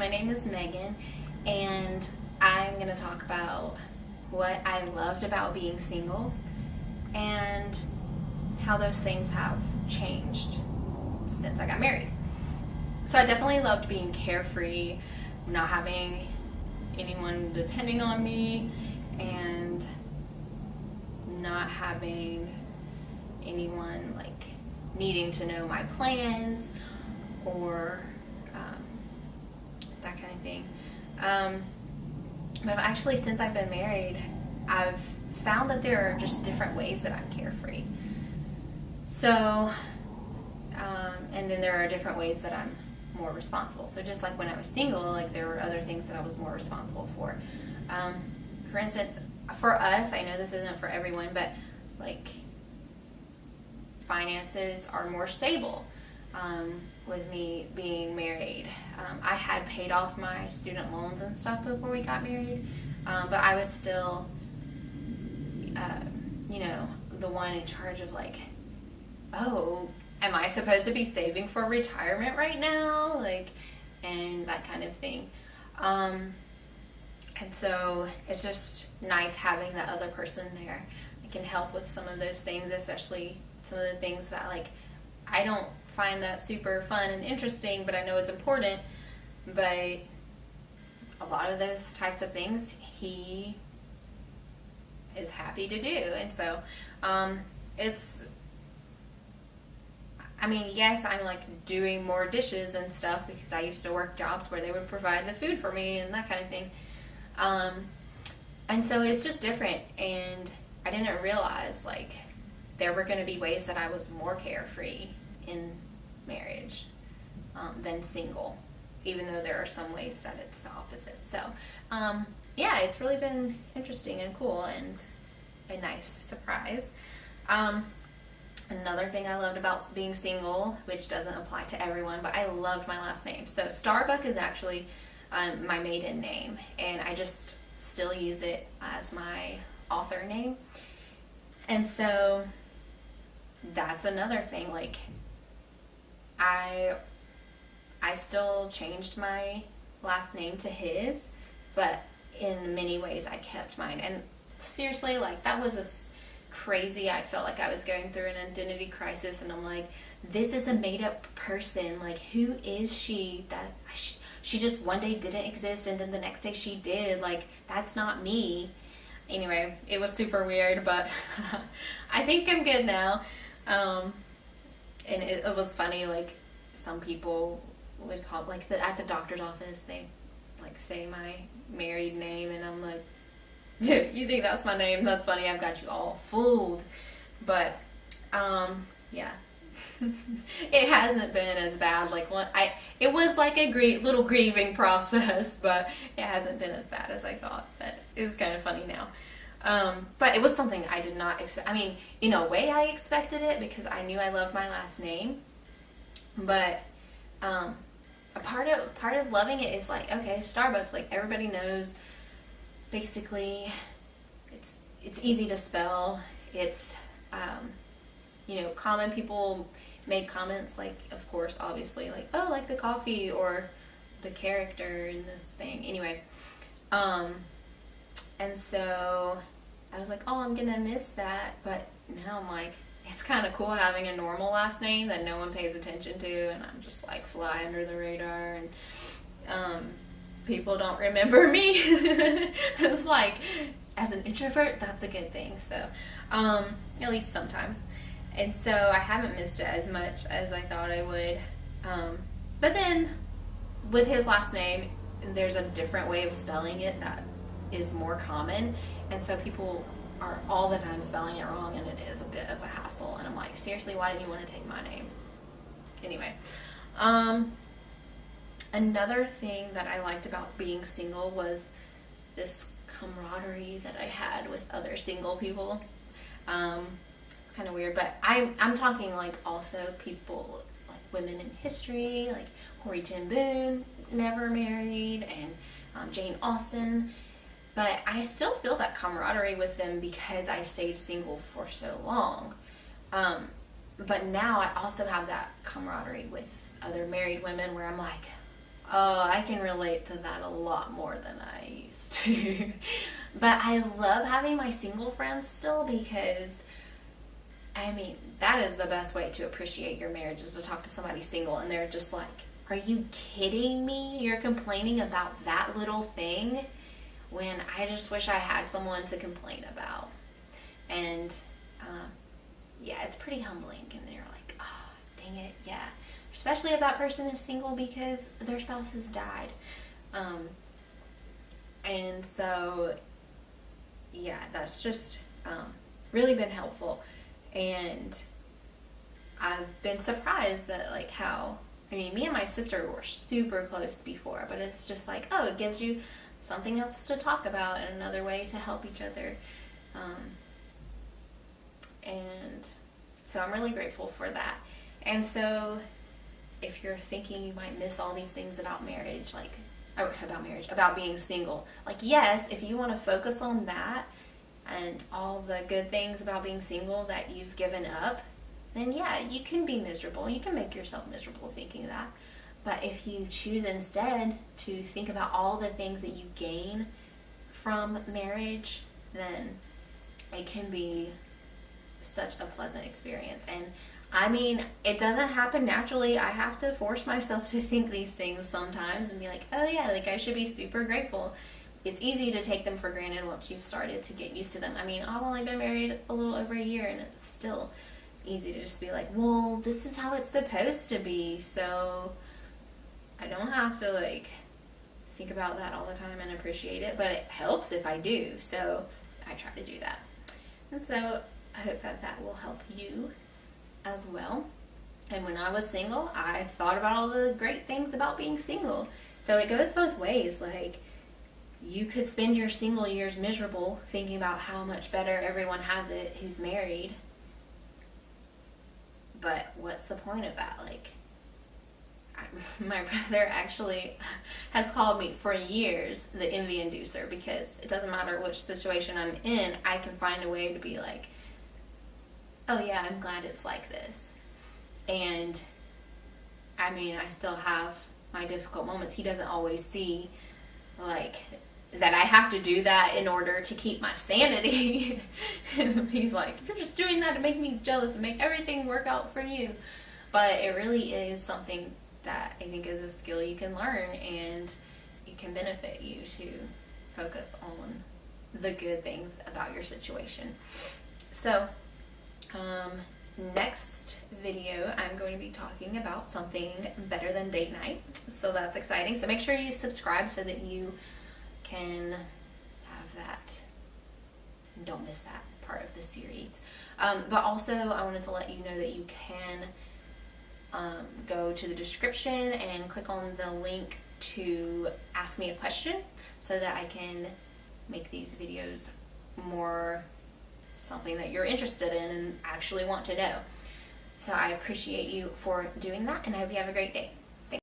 my name is Megan, and I'm going to talk about what I loved about being single and how those things have changed since I got married. So I definitely loved being carefree, not having anyone depending on me, and not having anyone like needing to know my plans or that kind of thing. But actually, since I've been married, I've found that there are just different ways that I'm carefree. So, and then there are different ways that I'm more responsible. So just like when I was single, like there were other things that I was more responsible for. For instance, for us, I know this isn't for everyone, but like finances are more stable. With me being married, I had paid off my student loans and stuff before we got married, but I was still, the one in charge of like, oh, am I supposed to be saving for retirement right now? Like, and that kind of thing. And so it's just nice having that other person there that can help with some of those things, especially some of the things that like I don't find that super fun and interesting, but I know it's important. But a lot of those types of things he is happy to do. And so yes, I'm like doing more dishes and stuff because I used to work jobs where they would provide the food for me and that kind of thing. And so it's just different, and I didn't realize like there were going to be ways that I was more carefree in marriage than single, even though there are some ways that it's the opposite. So it's really been interesting and cool and a nice surprise. Another thing I loved about being single, which doesn't apply to everyone, but I loved my last name. So Starbuck is actually my maiden name, and I just still use it as my author name. And so that's another thing. Like I still changed my last name to his, but in many ways I kept mine. And seriously, like that was crazy. I felt like I was going through an identity crisis, and I'm like, this is a made-up person. Like, who is she? That she just one day didn't exist, and then the next day she did. Like, that's not me. Anyway, it was super weird, but I think I'm good now. And it was funny. Like, some people would call like at the doctor's office, they like say my married name, and I'm like, dude, you think that's my name? That's funny. I've got you all fooled. But yeah, it hasn't been as bad. Like it was like a little grieving process, but it hasn't been as bad as I thought. That is kind of funny now. But it was something I did not expect. I mean, in a way, I expected it because I knew I loved my last name. But a part of loving it is like, okay, Starbucks. Like everybody knows. Basically, it's easy to spell. It's common. People make comments like, of course, obviously, like, oh, like the coffee or the character in this thing. Anyway, and so I was like, oh, I'm gonna miss that. But now I'm like, it's kind of cool having a normal last name that no one pays attention to, and I'm just like fly under the radar, and people don't remember me. It's like, as an introvert, that's a good thing. So, at least sometimes. And so I haven't missed it as much as I thought I would. But then, with his last name, there's a different way of spelling it that is more common. And so people are all the time spelling it wrong, and it is a bit of a hassle. And I'm like, seriously, why didn't you want to take my name? Anyway, another thing that I liked about being single was this camaraderie that I had with other single people. Kind of weird, but I'm talking like also people like women in history, like Corrie ten Boom, never married, and Jane Austen. But I still feel that camaraderie with them because I stayed single for so long. But now I also have that camaraderie with other married women where I'm like, Oh, I can relate to that a lot more than I used to. But I love having my single friends still because, I mean, that is the best way to appreciate your marriage is to talk to somebody single and they're just like, are you kidding me? You're complaining about that little thing when I just wish I had someone to complain about. And yeah, it's pretty humbling. And you're like, oh, dang it, yeah. Especially if that person is single because their spouse has died. And so, yeah, that's just really been helpful. And I've been surprised at like how, I mean, me and my sister were super close before, but it's just like, oh, it gives you something else to talk about and another way to help each other. And so I'm really grateful for that. And so if you're thinking you might miss all these things about marriage, about being single, like, yes, if you want to focus on that and all the good things about being single that you've given up, then yeah, you can be miserable. You can make yourself miserable thinking that. But if you choose instead to think about all the things that you gain from marriage, then it can be such a pleasant experience. And I mean, it doesn't happen naturally. I have to force myself to think these things sometimes and be like, oh yeah, like I should be super grateful. It's easy to take them for granted once you've started to get used to them. I mean, I've only been married a little over a year and it's still easy to just be like, well, this is how it's supposed to be, so I don't have to like think about that all the time and appreciate it, but it helps if I do, so I try to do that. And so I hope that that will help you as well. And when I was single, I thought about all the great things about being single. So it goes both ways. Like, you could spend your single years miserable thinking about how much better everyone has it who's married. But what's the point of that? Like, my brother actually has called me for years the envy inducer, because it doesn't matter which situation I'm in, I can find a way to be like, oh yeah, I'm glad it's like this. And I mean, I still have my difficult moments. He doesn't always see like that I have to do that in order to keep my sanity. He's like, you're just doing that to make me jealous and make everything work out for you. But it really is something that I think is a skill you can learn, and it can benefit you to focus on the good things about your situation. So next video I'm going to be talking about something better than date night, so that's exciting. So make sure you subscribe so that you can have that, don't miss that part of the series. But also I wanted to let you know that you can go to the description and click on the link to ask me a question so that I can make these videos more something that you're interested in and actually want to know. So I appreciate you for doing that, and I hope you have a great day.